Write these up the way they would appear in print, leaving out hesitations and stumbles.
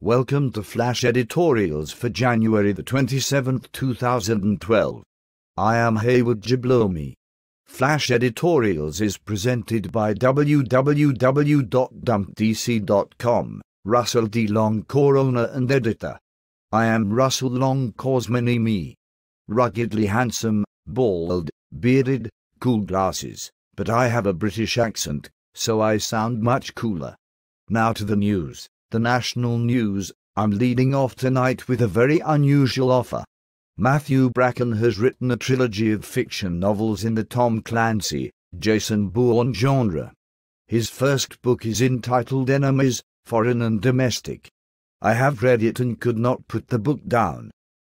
Welcome to Flash Editorials for January the 27th, 2012. I am Haywood Jablomi. Flash Editorials is presented by www.dumpdc.com, Russell D. Longcore, owner and editor. I am Russell Longcore's mini-me. Ruggedly handsome, bald, bearded, cool glasses, but I have a British accent, so I sound much cooler. Now to the news. The national news. I'm leading off tonight with a very unusual offer. Matthew Bracken has written a trilogy of fiction novels in the Tom Clancy, Jason Bourne genre. His first book is entitled Enemies, Foreign and Domestic. I have read it and could not put the book down.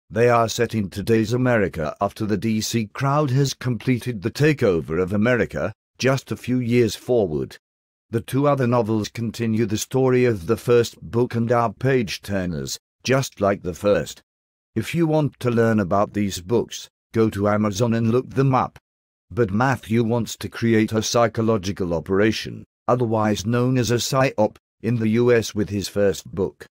They are set in today's America after the DC crowd has completed the takeover of America, just a few years forward. The two other novels continue the story of the first book and are page-turners, just like the first. If you want to learn about these books, go to Amazon and look them up. But Matthew wants to create a psychological operation, otherwise known as a PSYOP, in the US with his first book.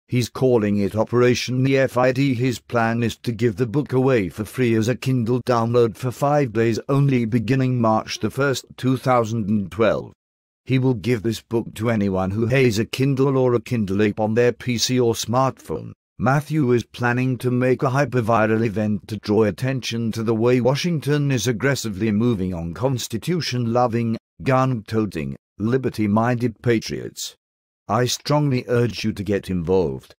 He's calling it Operation the FID. His plan is to give the book away for free as a Kindle download for 5 days only beginning March the 1st, 2012. He will give this book to anyone who has a Kindle or a Kindle app on their PC or smartphone. Matthew is planning to make a hyperviral event to draw attention to the way Washington is aggressively moving on constitution-loving, gun-toting, liberty-minded patriots. I strongly urge you to get involved.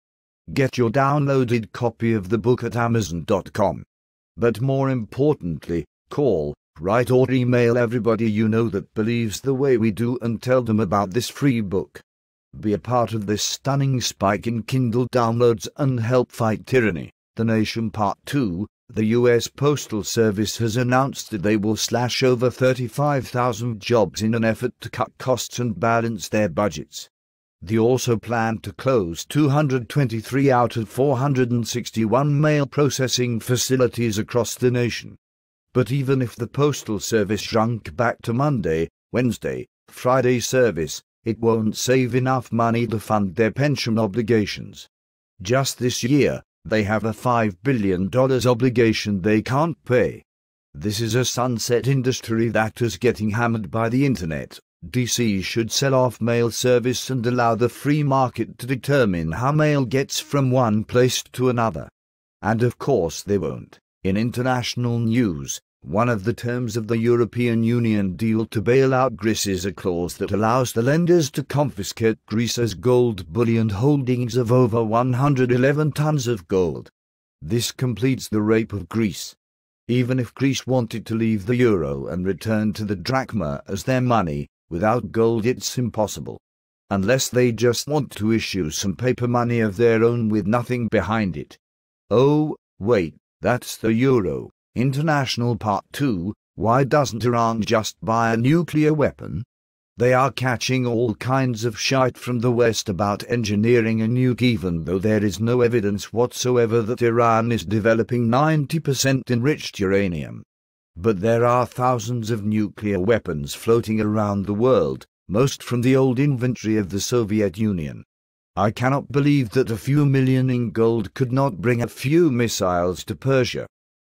Get your downloaded copy of the book at Amazon.com. But more importantly, call, write or email everybody you know that believes the way we do and tell them about this free book. Be a part of this stunning spike in Kindle downloads and help fight tyranny. The Nation Part 2. The U.S. Postal Service has announced that they will slash over 35,000 jobs in an effort to cut costs and balance their budgets. They also plan to close 223 out of 461 mail processing facilities across the nation. But even if the Postal Service shrunk back to Monday, Wednesday, Friday service, it won't save enough money to fund their pension obligations. Just this year, they have a $5 billion obligation they can't pay. This is a sunset industry that is getting hammered by the internet. DC should sell off mail service and allow the free market to determine how mail gets from one place to another. And of course they won't. In international news, one of the terms of the European Union deal to bail out Greece is a clause that allows the lenders to confiscate Greece's gold bullion holdings of over 111 tons of gold. This completes the rape of Greece. Even if Greece wanted to leave the euro and return to the drachma as their money, without gold it's impossible. Unless they just want to issue some paper money of their own with nothing behind it. Oh, wait. That's the Euro. International Part 2. Why doesn't Iran just buy a nuclear weapon? They are catching all kinds of shite from the West about engineering a nuke even though there is no evidence whatsoever that Iran is developing 90% enriched uranium. But there are thousands of nuclear weapons floating around the world, most from the old inventory of the Soviet Union. I cannot believe that a few million in gold could not bring a few missiles to Persia.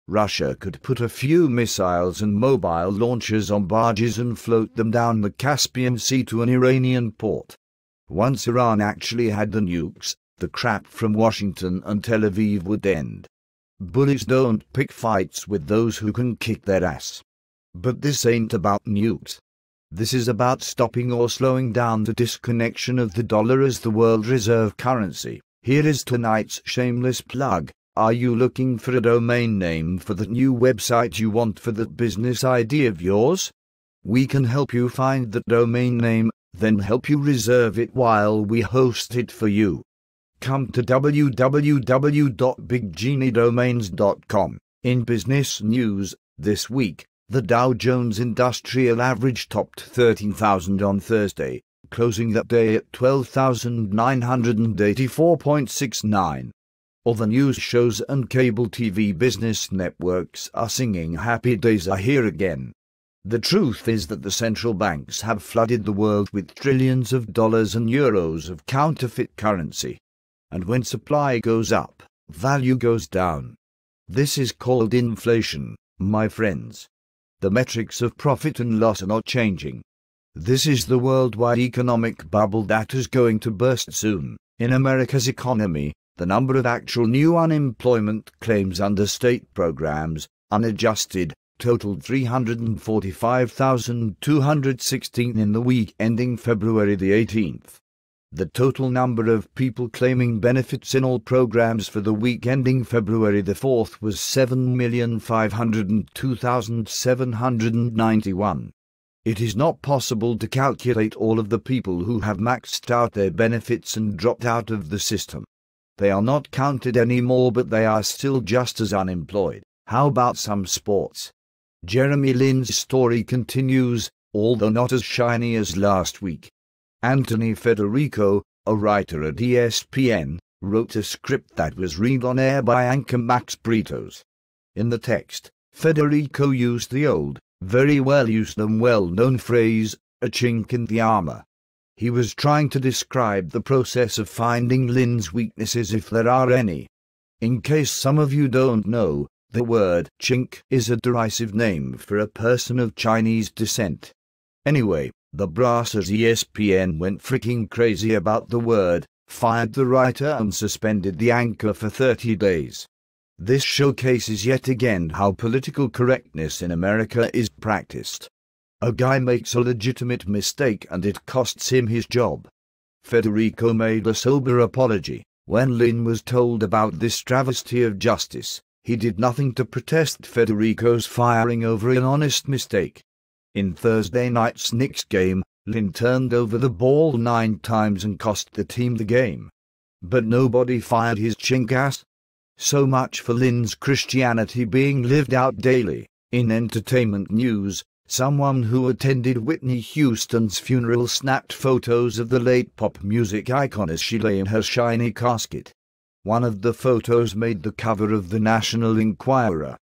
Russia could put a few missiles and mobile launchers on barges and float them down the Caspian Sea to an Iranian port. Once Iran actually had the nukes, the crap from Washington and Tel Aviv would end. Bullies don't pick fights with those who can kick their ass. But this ain't about nukes. This is about stopping or slowing down the disconnection of the dollar as the world reserve currency. Here is tonight's shameless plug. Are you looking for a domain name for the new website you want for that business idea of yours? We can help you find that domain name, then help you reserve it while we host it for you. Come to www.biggeniedomains.com. In business news, this week, the Dow Jones Industrial Average topped 13,000 on Thursday, closing that day at 12,984.69. All the news shows and cable TV business networks are singing happy days are here again. The truth is that the central banks have flooded the world with trillions of dollars and euros of counterfeit currency. and when supply goes up, value goes down. This is called inflation, my friends. The metrics of profit and loss are not changing. This is the worldwide economic bubble that is going to burst soon. In America's economy, the number of actual new unemployment claims under state programs, unadjusted, totaled 345,216 in the week ending February the 18th. The total number of people claiming benefits in all programs for the week ending February the 4th was 7,502,791. It is not possible to calculate all of the people who have maxed out their benefits and dropped out of the system. They are not counted anymore, but they are still just as unemployed. How about some sports? Jeremy Lin's story continues, although not as shiny as last week. Anthony Federico, a writer at ESPN, wrote a script that was read on air by anchor Max Britos. In the text, Federico used the old, very well used and well-known phrase, a chink in the armor. He was trying to describe the process of finding Lin's weaknesses, if there are any. In case some of you don't know, the word chink is a derisive name for a person of Chinese descent. Anyway, the brass at ESPN went freaking crazy about the word, fired the writer and suspended the anchor for 30 days. This showcases yet again how political correctness in America is practiced. A guy makes a legitimate mistake and it costs him his job. Federico made a sober apology. When Lin was told about this travesty of justice, he did nothing to protest Federico's firing over an honest mistake. In Thursday night's Knicks game, Lin turned over the ball 9 times and cost the team the game. But nobody fired his chink ass. So much for Lin's Christianity being lived out daily. In entertainment news, someone who attended Whitney Houston's funeral snapped photos of the late pop music icon as she lay in her shiny casket. One of the photos made the cover of the National Enquirer.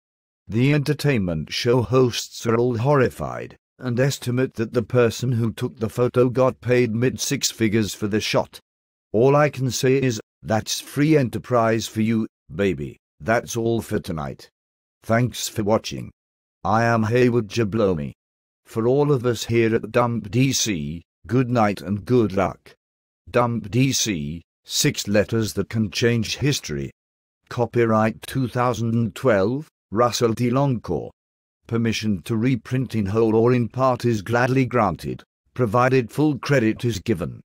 The entertainment show hosts are all horrified, and estimate that the person who took the photo got paid mid-6 figures for the shot. All I can say is, that's free enterprise for you, baby. That's all for tonight. Thanks for watching. I am Haywood Jablomi. For all of us here at Dump DC, good night and good luck. Dump DC, 6 letters that can change history. Copyright 2012, Russell D. Longcore. Permission to reprint in whole or in part is gladly granted, provided full credit is given.